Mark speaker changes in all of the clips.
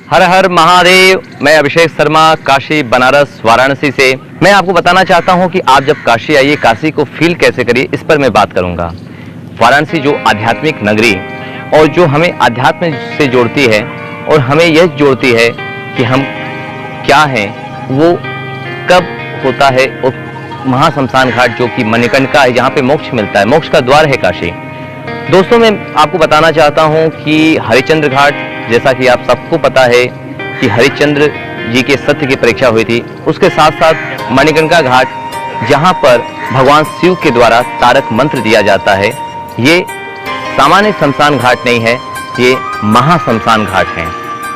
Speaker 1: हर हर महादेव। मैं अभिषेक शर्मा, काशी, बनारस, वाराणसी से। मैं आपको बताना चाहता हूं कि आप जब काशी आइए, काशी को फील कैसे करिए, इस पर मैं बात करूंगा। वाराणसी जो आध्यात्मिक नगरी और जो हमें आध्यात्म से जोड़ती है और हमें यह जोड़ती है कि हम क्या हैं, वो कब होता है। और महाशमशान घाट जो कि मणिकर्णिका है, जहाँ पे मोक्ष मिलता है, मोक्ष का द्वार है काशी। दोस्तों, मैं आपको बताना चाहता हूँ कि हरिश्चंद्र घाट, जैसा कि आप सबको पता है कि हरिश्चंद्र जी के सत्य की परीक्षा हुई थी, उसके साथ साथ मणिकर्णिका घाट, जहाँ पर भगवान शिव के द्वारा तारक मंत्र दिया जाता है, ये सामान्य शमशान घाट नहीं है, ये महाशमशान घाट है।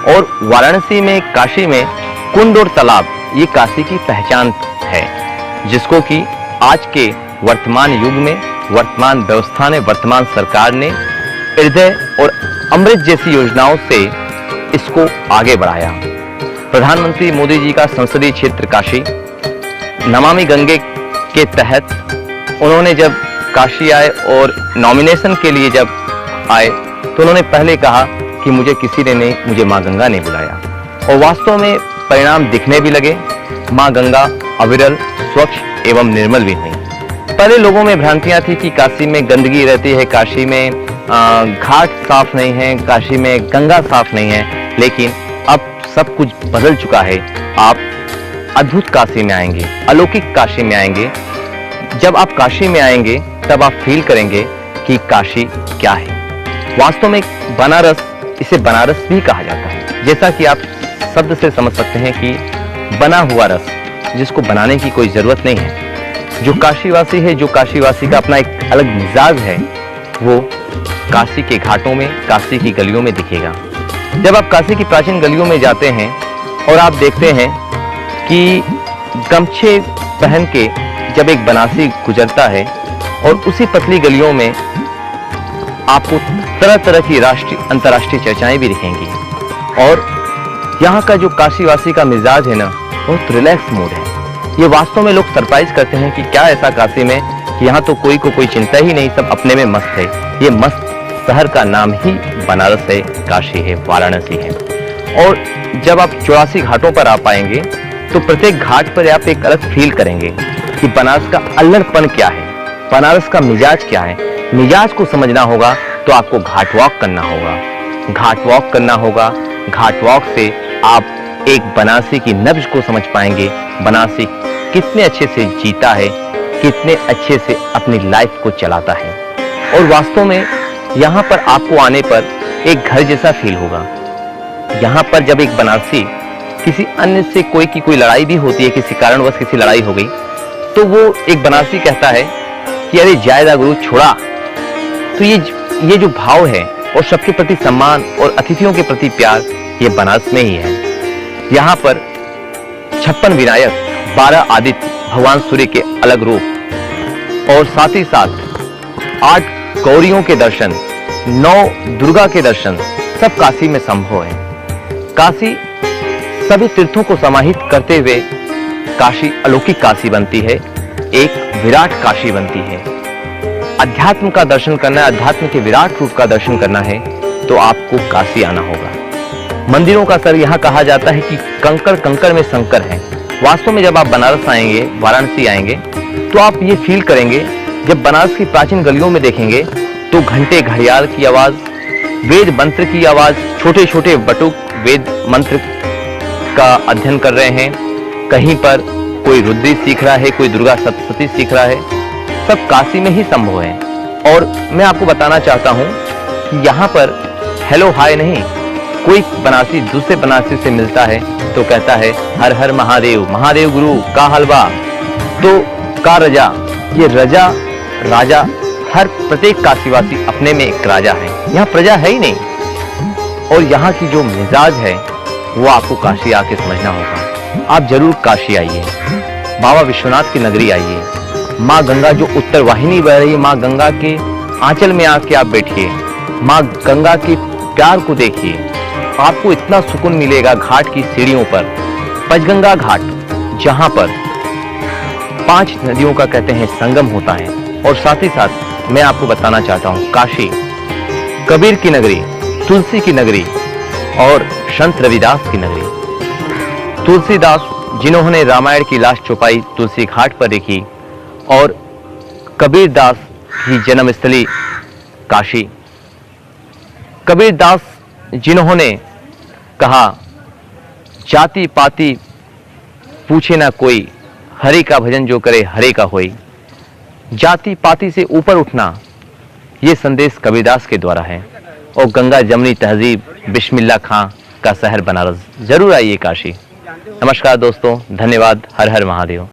Speaker 1: और वाराणसी में, काशी में कुंड और तालाब, ये काशी की पहचान है, जिसको कि आज के वर्तमान युग में, वर्तमान व्यवस्था ने, वर्तमान सरकार ने हृदय और अमृत जैसी योजनाओं से इसको आगे बढ़ाया। प्रधानमंत्री मोदी जी का संसदीय क्षेत्र काशी, नमामि गंगे के तहत उन्होंने जब काशी आए और नॉमिनेशन के लिए जब आए, तो उन्होंने पहले कहा कि मुझे किसी ने नहीं, मुझे माँ गंगा ने बुलाया। और वास्तव में परिणाम दिखने भी लगे। माँ गंगा अविरल, स्वच्छ एवं निर्मल भी हुई। पहले लोगों में भ्रांतियां थी कि काशी में गंदगी रहती है, काशी में घाट साफ नहीं है, काशी में गंगा साफ नहीं है, लेकिन अब सब कुछ बदल चुका है। आप अद्भुत काशी में आएंगे, अलौकिक काशी में आएंगे। जब आप काशी में आएंगे तब आप फील करेंगे कि काशी क्या है। वास्तव में बनारस, इसे बनारस भी कहा जाता है, जैसा कि आप शब्द से समझ सकते हैं कि बना हुआ रस, जिसको बनाने की कोई जरूरत नहीं है। जो काशीवासी है, जो काशीवासी का अपना एक अलग मिजाज है, वो काशी के घाटों में, काशी की गलियों में दिखेगा। जब आप काशी की प्राचीन गलियों में जाते हैं और आप देखते हैं कि गमछे पहन के जब एक बनारसी गुजरता है, और उसी पतली गलियों में आपको तरह तरह की राष्ट्रीय, अंतर्राष्ट्रीय चर्चाएं भी दिखेंगी। और यहाँ का जो काशीवासी का मिजाज है ना, बहुत रिलैक्स मूड है। ये वास्तव में लोग सरप्राइज करते हैं कि क्या ऐसा काशी में कि यहाँ तो कोई को कोई चिंता ही नहीं, सब अपने में मस्त है। ये मस्त शहर का नाम ही बनारस है, काशी है, वाराणसी है। और जब आप 84 घाटों पर आ पाएंगे तो प्रत्येक घाट पर आप एक अलग फील करेंगे कि बनारस का अल्लड़पन क्या है, बनारस का मिजाज क्या है। मिजाज को समझना होगा तो आपको घाट वॉक करना होगा, घाट वॉक करना होगा। घाट वॉक से आप एक बनारसी की नब्ज को समझ पाएंगे, बनारसी कितने अच्छे से जीता है, कितने अच्छे से अपनी लाइफ को चलाता है। और वास्तव में यहाँ पर आपको आने पर एक घर जैसा फील होगा। यहाँ पर जब एक बनारसी किसी अन्य से कोई लड़ाई भी होती है, किसी कारणवश किसी लड़ाई हो गई, तो वो एक बनारसी कहता है कि अरे जायदा गुरु छोड़ा। तो ये जो भाव है और सबके प्रति सम्मान और अतिथियों के प्रति प्यार, ये बनारस में ही है। यहाँ पर 56 विनायक, 12 आदित्य, भगवान सूर्य के अलग रूप, और साथ ही साथ 8 गौरियों के दर्शन, 9 दुर्गा के दर्शन, सब काशी में संभव है। काशी सभी तीर्थों को समाहित करते हुए काशी अलौकिक काशी बनती है, एक विराट काशी बनती है। अध्यात्म का दर्शन करना है, अध्यात्म के विराट रूप का दर्शन करना है, तो आपको काशी आना होगा। मंदिरों का सर यहाँ कहा जाता है कि कंकड़ कंकड़ में शंकर है। वास्तव में जब आप बनारस आएंगे, वाराणसी आएंगे, तो आप ये फील करेंगे। जब बनारस की प्राचीन गलियों में देखेंगे तो घंटे, घड़ियाल की आवाज, वेद मंत्र की आवाज, छोटे छोटे बटुक वेद मंत्र का अध्ययन कर रहे हैं। कहीं पर कोई रुद्री सीख रहा है, कोई दुर्गा सप्तशती सीख रहा है, सब काशी में ही संभव है। और मैं आपको बताना चाहता हूँ कि यहाँ पर हेलो हाय नहीं, कोई बनारसी दूसरे बनारसी से मिलता है तो कहता है हर हर महादेव, महादेव गुरु का हलवा, तो का रजा। ये रजा, राजा, हर प्रत्येक काशीवासी अपने में एक राजा है, यहाँ प्रजा है ही नहीं। और यहाँ की जो मिजाज है वो आपको काशी आके समझना होगा। आप जरूर काशी आइए, बाबा विश्वनाथ की नगरी आइए, माँ गंगा जो उत्तर वाहिनी बह रही है, माँ गंगा के आंचल में आके आप बैठिए, माँ गंगा के प्यार को देखिए। आपको इतना सुकून मिलेगा घाट की सीढ़ियों पर। पंचगंगा घाट, जहां पर 5 नदियों का कहते हैं संगम होता है। और साथ ही साथ मैं आपको बताना चाहता हूं, काशी कबीर की नगरी, तुलसी की नगरी और संत रविदास की नगरी। तुलसीदास जिन्होंने रामायण की लाश चौपाई तुलसी घाट पर रखी, और कबीरदास की जन्मस्थली काशी। कबीरदास जिन्होंने कहा, जाति पाति पूछे ना कोई, हरि का भजन जो करे हरे का होई। जाति पाति से ऊपर उठना, ये संदेश कबीरदास के द्वारा है। और गंगा जमनी तहजीब, बिस्मिल्लाह खां का शहर बनारस, जरूर आइए काशी। नमस्कार दोस्तों, धन्यवाद। हर हर महादेव।